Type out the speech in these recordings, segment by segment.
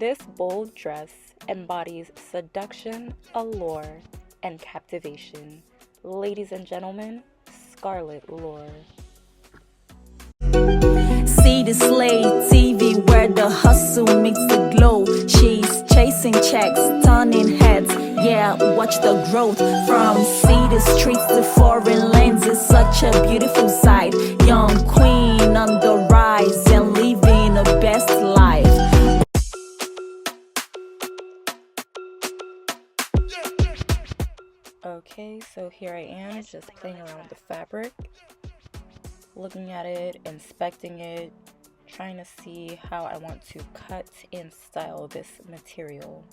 This bold dress embodies seduction, allure, and captivation. Ladies and gentlemen, Scarlet Lure. See the Slay TV where the hustle meets the glow. She's chasing checks, turning heads. Yeah, watch the growth. From city streets to foreign lands, it's such a beautiful sight. Young queen on the rise and living her best life. Okay, so here I am just playing around with the fabric, looking at it, inspecting it, trying to see how I want to cut and style this material.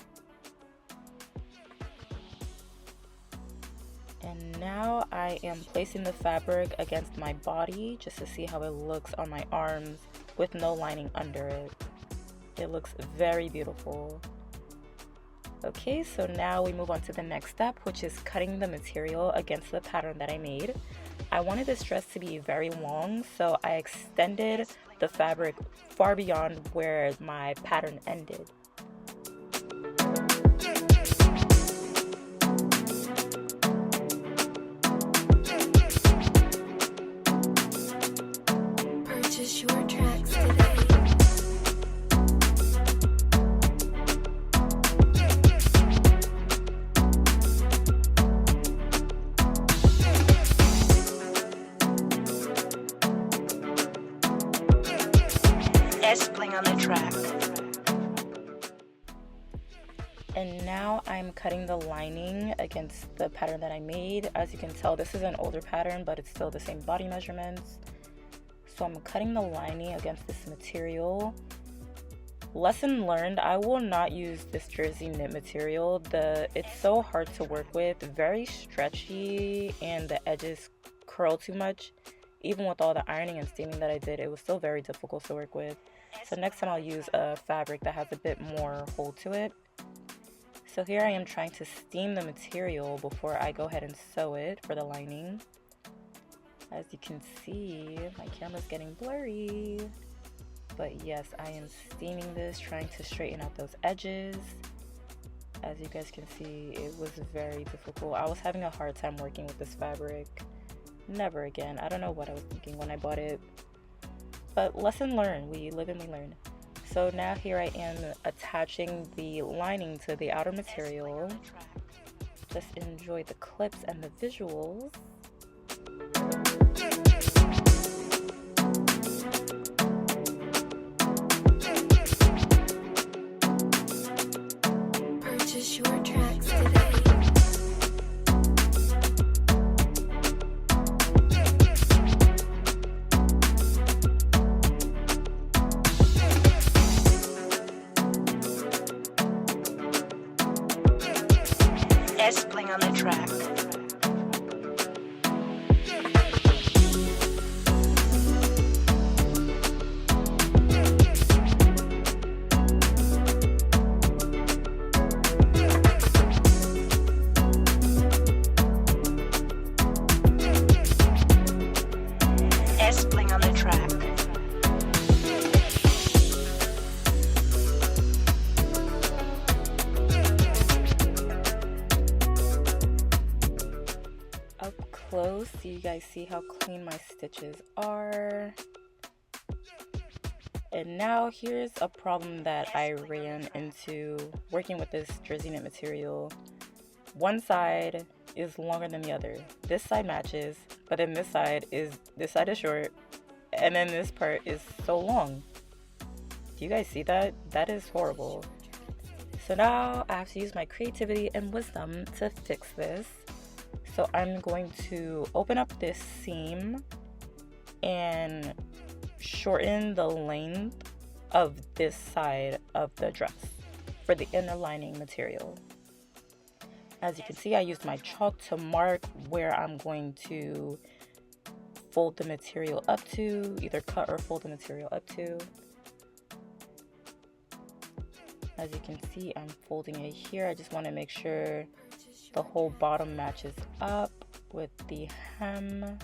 And now I am placing the fabric against my body just to see how it looks on my arms with no lining under it. It looks very beautiful. Okay, so now we move on to the next step, which is cutting the material against the pattern that I made. I wanted this dress to be very long, so I extended the fabric far beyond where my pattern ended. Purchase your tracks today. On the track. And now I'm cutting the lining against the pattern that I made. As you can tell, this is an older pattern, but it's still the same body measurements. So I'm cutting the lining against this material. Lesson learned, I will not use this jersey knit material. It's so hard to work with, very stretchy, and the edges curl too much. Even with all the ironing and steaming that I did, it was still very difficult to work with. So next time I'll use a fabric that has a bit more hold to it. So here I am trying to steam the material before I go ahead and sew it for the lining. As you can see, my camera's getting blurry. But yes, I am steaming this, trying to straighten out those edges. As you guys can see, it was very difficult. I was having a hard time working with this fabric. Never again. I don't know what I was thinking when I bought it. But lesson learned. We live and we learn. So now here I am attaching the lining to the outer material. Just enjoy the clips and the visuals. Purchase your tracks today. Playing on the track. Playing on the track. Close so you guys see how clean my stitches are. And now here's a problem that I ran into working with this jersey knit material. One side is longer than the other. This side matches, but then this side is short, and then this part is so long. Do you guys see that? That is horrible. So now I have to use my creativity and wisdom to fix this. So I'm going to open up this seam and shorten the length of this side of the dress for the inner lining material. As you can see, I used my chalk to mark where I'm going to fold the material up to, either cut or fold the material up to. As you can see, I'm folding it here. I just want to make sure the whole bottom matches up with the hem.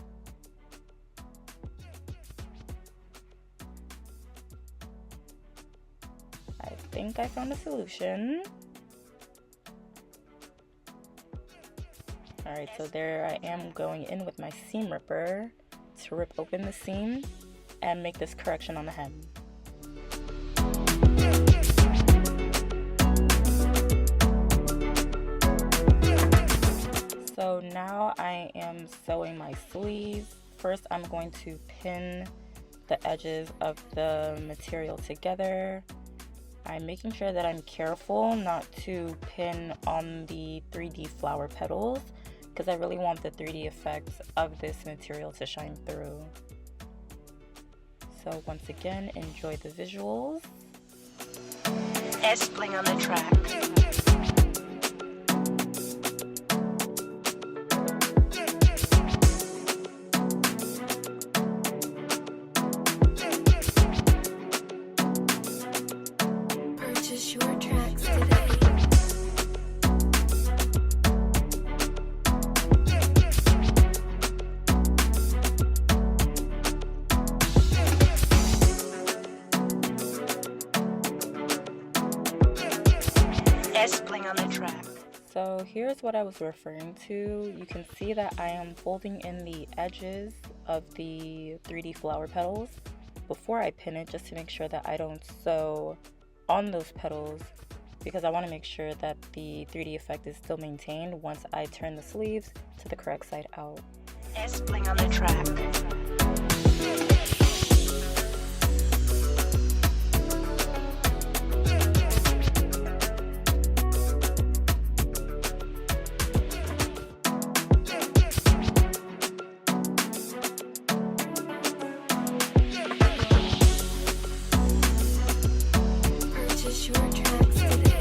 I think I found a solution. Alright, so there I am going in with my seam ripper to rip open the seam and make this correction on the hem. So now I am sewing my sleeves. First I'm going to pin the edges of the material together. I'm making sure that I'm careful not to pin on the 3D flower petals because I really want the 3D effects of this material to shine through. So once again, enjoy the visuals. S-Bling on the track. Purchase your tracks today. S-Bling on the track. So here's what I was referring to. You can see that I am folding in the edges of the 3D flower petals before I pin it, just to make sure that I don't sew on those petals, because I want to make sure that the 3D effect is still maintained once I turn the sleeves to the correct side out. S-Bling on the track. Purchase your tracks today.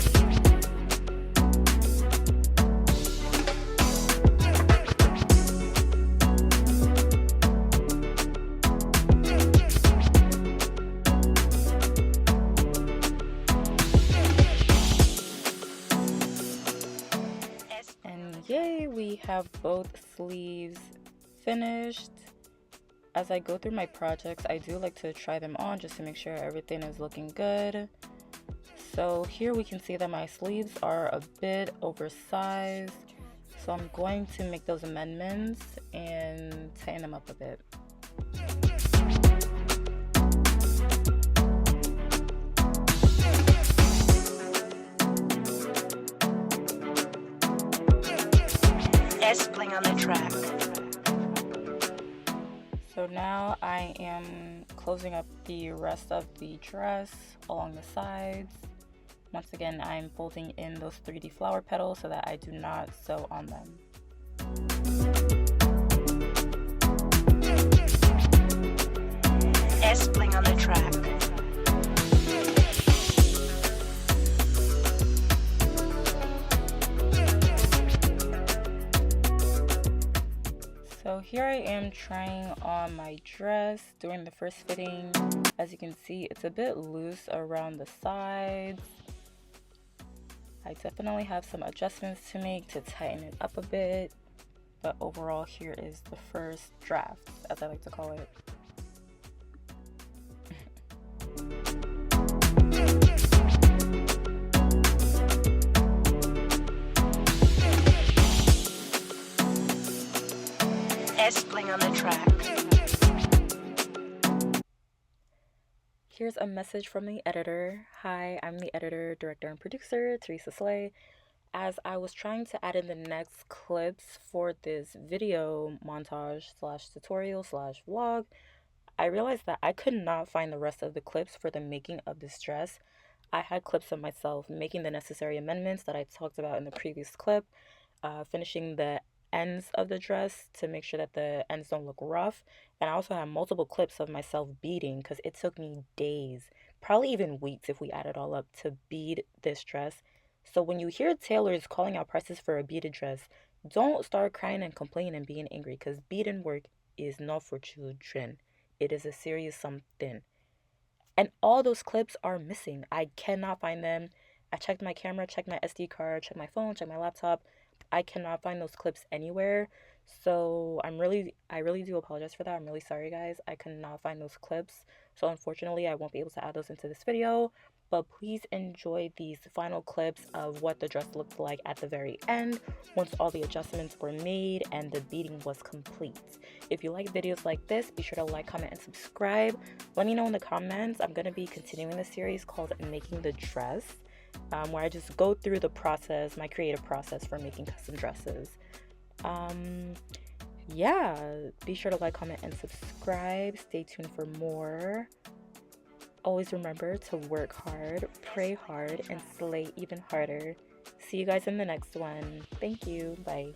And yay, we have both sleeves finished. As I go through my projects, I do like to try them on just to make sure everything is looking good. So here we can see that my sleeves are a bit oversized. So I'm going to make those amendments and tighten them up a bit. S-Bling on the track. So now I am closing up the rest of the dress along the sides. Once again, I'm folding in those 3D flower petals so that I do not sew on them. S-Bling on the track. So here I am trying on my dress, doing the first fitting. As you can see, it's a bit loose around the sides. I definitely have some adjustments to make to tighten it up a bit, but overall here is the first draft, as I like to call it. S-Bling on the track. Here's a message from the editor. Hi, I'm the editor, director, and producer, Teresa Slay. As I was trying to add in the next clips for this video montage slash tutorial slash vlog, I realized that I could not find the rest of the clips for the making of this dress. I had clips of myself making the necessary amendments that I talked about in the previous clip, finishing the ends of the dress to make sure that the ends don't look rough. And I also have multiple clips of myself beading because it took me days, probably even weeks if we add it all up, to bead this dress. So when you hear tailors calling out prices for a beaded dress, don't start crying and complaining and being angry, because beading work is not for children. It is a serious something. And all those clips are missing. I cannot find them. I checked my camera, checked my SD card, checked my phone, checked my laptop. I cannot find those clips anywhere. So I really do apologize for that. I'm really sorry, guys. I could not find those clips. So unfortunately, I won't be able to add those into this video. but please enjoy these final clips of what the dress looked like at the very end once all the adjustments were made and the beading was complete. If you like videos like this, be sure to like, comment, and subscribe. Let me know in the comments. I'm going to be continuing the series called Making the Dress, where I just go through the process, my creative process for making custom dresses. Yeah, be sure to like, comment, and subscribe. Stay tuned for more. Always remember to work hard, pray hard, and slay even harder. See you guys in the next one. Thank you. Bye.